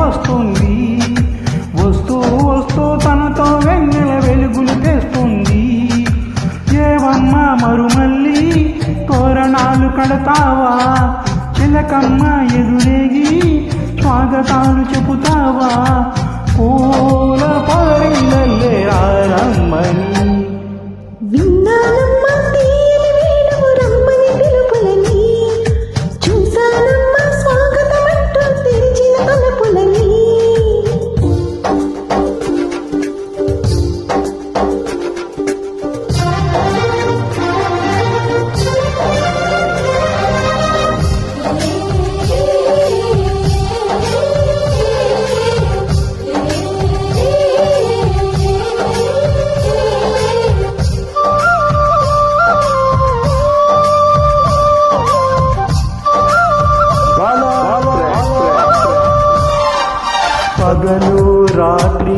వస్తుంది. వస్తూ వస్తూ తనతో వెన్నెల వెలుగులు తెస్తుంది. ఏవమ్మ మరుమల్లి తోరణాలు కడతావా, చిలకమ్మ ఎదురేగి స్వాగతాలు చెబుతావా, పూల పారిలల్లే రారమ్మని. విన్నానమ్మా తీయని వేణువు రమ్మని పిలుపులని, చూశానమ్మా స్వాగతమంటూ తెరిచిన తలుపులని. పగలు రాత్రి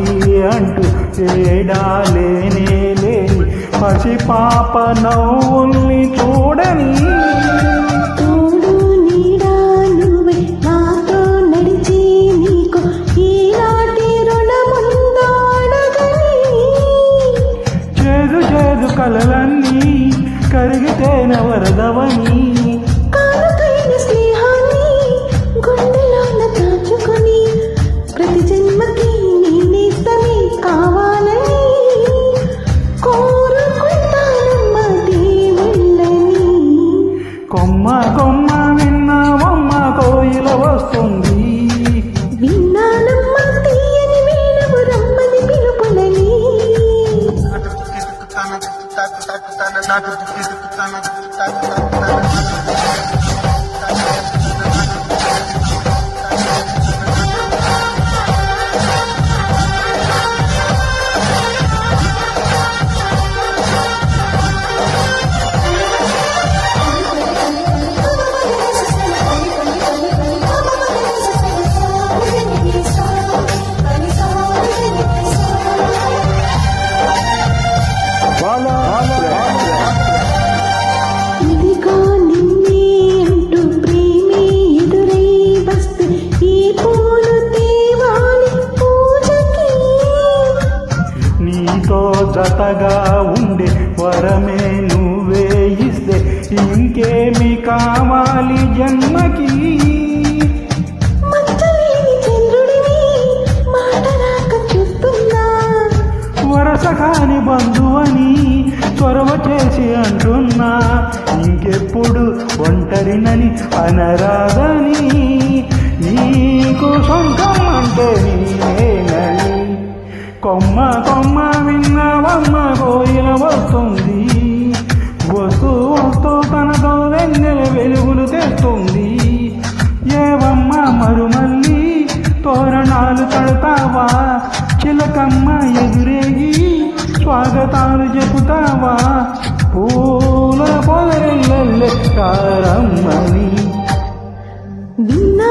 అంటూ తేడాలేనే లేని పసిపాప నవ్వుల్ని చూడని. తోడు నీడా నువ్వే నాతో నడిచి నీకు ఈనాటి రుణముందో అడగని. చేదు చేదు కలలన్నీ కరిగితేన వరదవని. కానుకైన స్నేహాన్ని గుండెలోన దాచుకొని ప్రతి జన్మకి నీ నేస్తమే కావాలని కోరుకుంటానమ్మా దేవుళ్ళని. కొమ్మ కొమ్మ విన్నావమ్మ కోయిల వస్తుంది. విన్నానమ్మా తీయని వేణువు రమ్మని పిలుపులని. ఇదిగో నిన్నే అంటూ ప్రేమే ఎదురై వస్తే ఈ పూలు తేవాలి పూజకి. నీతో జతగా ఉండే వరమే నువ్వే ఇస్తే ఇంకేమి కావాలి జన్మకి. మచ్చలేని చంద్రుడిని మాట రాక చూస్తున్నా, వరస కాని బంధువని చొరవ చేసి అంటున్నా. ఇంకెప్పుడు ఒంటరినని అనరాదని, నీకు సొంతం అంటే నేనని. కొమ్మ కొమ్మ విన్నావమ్మ కోయిల వస్తుంది. వస్తూ వస్తూ తనతో వెన్నెల వెలుగులు తెస్తుంది. ఏవమ్మ మరుమల్లి తోరణాలు కడతావా, చిలకమ్మ ఎదురేగి స్వాగతాలు చెబుతావా, పూల పొదరిల్లే కారమ్మని. విన్నా